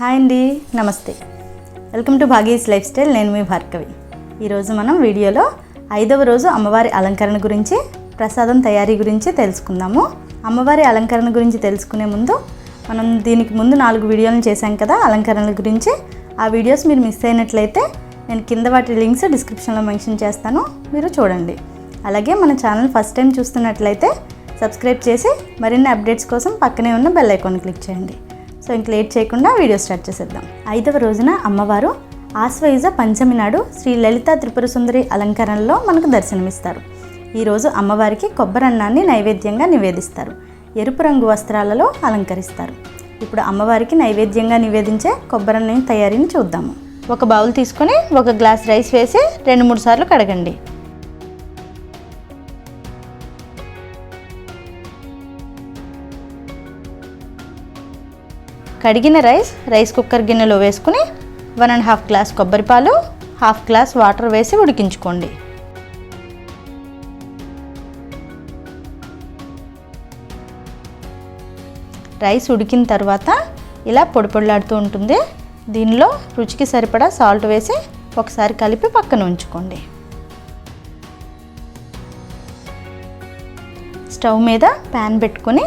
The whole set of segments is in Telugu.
హాయ్ అండి, నమస్తే. Welcome to Bhagi's life style మీ భార్గవి. ఈరోజు మనం వీడియోలో 5వ రోజు అమ్మవారి అలంకరణ గురించి, ప్రసాదం తయారీ గురించి తెలుసుకుందాము. అమ్మవారి అలంకరణ గురించి తెలుసుకునే ముందు మనం దీనికి ముందు 4 వీడియోలను చేశాం కదా అలంకరణల గురించి. ఆ వీడియోస్ మీరు మిస్ అయినట్లయితే నేను కింద వాటి లింక్స్ డిస్క్రిప్షన్లో మెన్షన్ చేస్తాను, మీరు చూడండి. అలాగే మన ఛానల్ ఫస్ట్ టైం చూస్తున్నట్లయితే సబ్స్క్రైబ్ చేసి మరిన్ని అప్డేట్స్ కోసం పక్కనే ఉన్న బెల్ ఐకాన్ క్లిక్ చేయండి. సో ఇంక లేట్ చేయకుండా వీడియో స్టార్ట్ చేసేద్దాం. 5వ రోజున అమ్మవారు ఆశ్వయుజ పంచమి నాడు శ్రీ లలిత త్రిపుర సుందరి అలంకరణలో మనకు దర్శనమిస్తారు. ఈరోజు అమ్మవారికి కొబ్బరి అన్నాన్ని నైవేద్యంగా నివేదిస్తారు. ఎరుపు రంగు వస్త్రాలలో అలంకరిస్తారు. ఇప్పుడు అమ్మవారికి నైవేద్యంగా నివేదించే కొబ్బరి అన్నం తయారీని చూద్దాము. ఒక బౌల్ తీసుకొని 1 గ్లాస్ రైస్ వేసి 2-3 సార్లు కడగండి. కడిగిన రైస్ కుక్కర్ గిన్నెలో వేసుకుని 1.5 గ్లాస్ కొబ్బరి పాలు, 1/2 గ్లాస్ వాటర్ వేసి ఉడికించుకోండి. రైస్ ఉడికిన తర్వాత ఇలా పొడి పొడిలాడుతూ ఉంటుంది. దీనిలో రుచికి సరిపడా సాల్ట్ వేసి ఒకసారి కలిపి పక్కన ఉంచుకోండి. స్టవ్ మీద ప్యాన్ పెట్టుకొని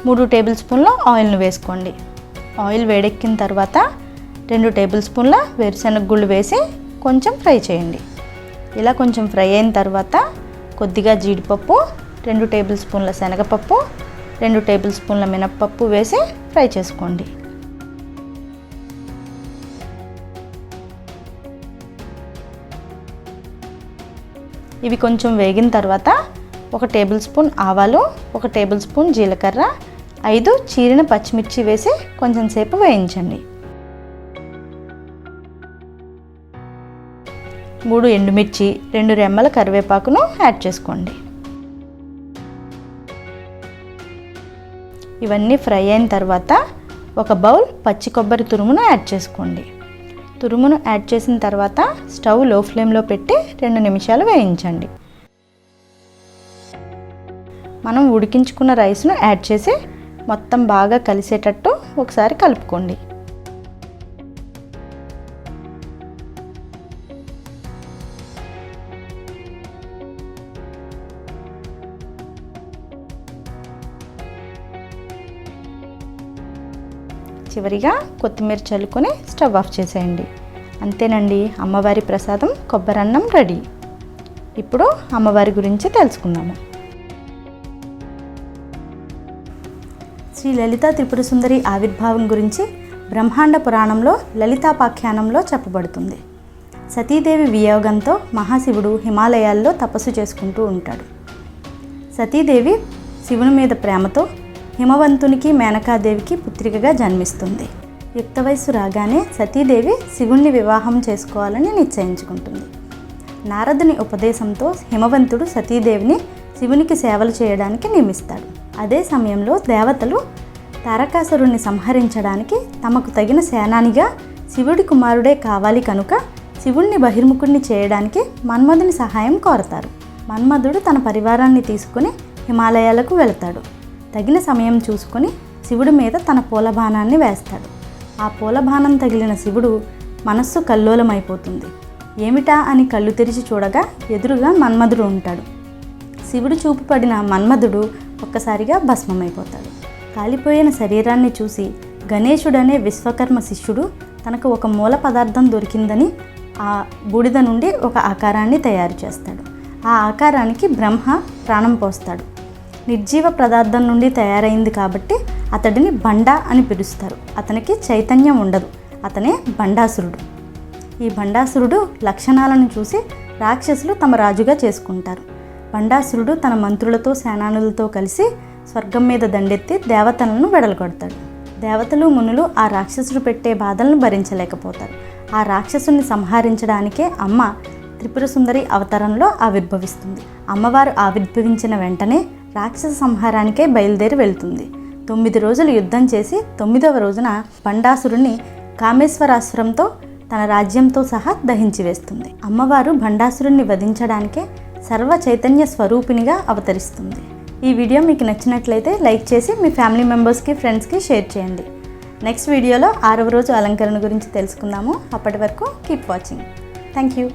3 టేబుల్ స్పూన్ల ఆయిల్ను వేసుకోండి. ఆయిల్ వేడెక్కిన తర్వాత 2 టేబుల్ స్పూన్ల వేరుశనగ గుళ్ళు వేసి కొంచెం ఫ్రై చేయండి. ఇలా కొంచెం ఫ్రై అయిన తర్వాత కొద్దిగా జీడిపప్పు, 2 టేబుల్ స్పూన్ల శనగపప్పు, 2 టేబుల్ స్పూన్ల మినప్పప్పు వేసి ఫ్రై చేసుకోండి. ఇవి కొంచెం వేగిన తర్వాత 1 టేబుల్ స్పూన్ ఆవాలు, 1 టేబుల్ స్పూన్ జీలకర్ర, 5 చీరిన పచ్చిమిర్చి వేసి కొంచెం సేపు వేయించండి. 3 ఎండుమిర్చి, 2 రెమ్మల కరివేపాకును యాడ్ చేసుకోండి. ఇవన్నీ ఫ్రై అయిన తర్వాత 1 బౌల్ పచ్చి కొబ్బరి తురుమును యాడ్ చేసుకోండి. తురుమును యాడ్ చేసిన తర్వాత స్టవ్ లో ఫ్లేమ్లో పెట్టి 2 నిమిషాలు వేయించండి. మనం ఉడికించుకున్న రైస్ను యాడ్ చేసి మొత్తం బాగా కలిసేటట్టు ఒకసారి కలుపుకోండి. చివరిగా కొత్తిమీర చల్లుకొని స్టవ్ ఆఫ్ చేసేయండి. అంతేనండి, అమ్మవారి ప్రసాదం కొబ్బరి అన్నం రెడీ. ఇప్పుడు అమ్మవారి గురించి తెలుసుకుందాము. శ్రీ లలిత త్రిపుర సుందరి ఆవిర్భావం గురించి బ్రహ్మాండ పురాణంలో లలితాపాఖ్యానంలో చెప్పబడుతుంది. సతీదేవి వియోగంతో మహాశివుడు హిమాలయాల్లో తపస్సు చేసుకుంటూ ఉంటాడు. సతీదేవి శివుని మీద ప్రేమతో హిమవంతునికి మేనకాదేవికి పుత్రికగా జన్మిస్తుంది. యుక్త వయస్సు రాగానే సతీదేవి శివుణ్ణి వివాహం చేసుకోవాలని నిశ్చయించుకుంటుంది. నారదుని ఉపదేశంతో హిమవంతుడు సతీదేవిని శివునికి సేవలు చేయడానికి నియమిస్తాడు. అదే సమయంలో దేవతలు తారకాసురుణ్ణి సంహరించడానికి తమకు తగిన సేనానిగా శివుడి కుమారుడే కావాలి కనుక శివుణ్ణి బహిర్ముఖుణ్ణి చేయడానికి మన్మధుని సహాయం కోరతారు. మన్మధుడు తన పరివారాన్ని తీసుకుని హిమాలయాలకు వెళతాడు. తగిన సమయం చూసుకొని శివుడి మీద తన పూలబాణాన్ని వేస్తాడు. ఆ పూలబాణం తగిలిన శివుడు మనస్సు కల్లోలమైపోతుంది. ఏమిటా అని కళ్ళు తెరిచి చూడగా ఎదురుగా మన్మధుడు ఉంటాడు. శివుడు చూపు పడిన మన్మధుడు ఒక్కసారిగా భస్మమైపోతాడు. కాలిపోయిన శరీరాన్ని చూసి గణేశుడనే విశ్వకర్మ శిష్యుడు తనకు ఒక మూల పదార్థం దొరికిందని ఆ బూడిద నుండి ఒక ఆకారాన్ని తయారు చేస్తాడు. ఆ ఆకారానికి బ్రహ్మ ప్రాణం పోస్తాడు. నిర్జీవ పదార్థం నుండి తయారైంది కాబట్టి అతడిని బండా అని పిలుస్తారు. అతనికి చైతన్యం ఉండదు. అతనే బండాసురుడు. ఈ బండాసురుడు లక్షణాలను చూసి రాక్షసులు తమ రాజుగా చేసుకుంటారు. బండాసురుడు తన మంత్రులతో సేనానులతో కలిసి స్వర్గం మీద దండెత్తి దేవతలను వెడలగొడతాడు. దేవతలు మునులు ఆ రాక్షసుడు పెట్టే బాధలను భరించలేకపోతారు. ఆ రాక్షసుని సంహరించడానికే అమ్మ త్రిపుర సుందరి అవతారంలో ఆవిర్భవిస్తుంది. అమ్మవారు ఆవిర్భవించిన వెంటనే రాక్షస సంహారానికే బయలుదేరి వెళ్తుంది. 9 రోజులు యుద్ధం చేసి 9వ రోజున బండాసురుని కామేశ్వరాశ్వరంతో తన రాజ్యంతో సహా దహించి వేస్తుంది. అమ్మవారు బండాసురుణ్ణి వధించడానికే సర్వ చైతన్య స్వరూపిణిగా అవతరిస్తుంది. ఈ వీడియో మీకు నచ్చినట్లయితే లైక్ చేసి మీ ఫ్యామిలీ మెంబర్స్కి, ఫ్రెండ్స్కి షేర్ చేయండి. నెక్స్ట్ వీడియోలో 6వ రోజు అలంకరణ గురించి తెలుసుకుందాము. అప్పటి వరకు కీప్ వాచింగ్. Thank you.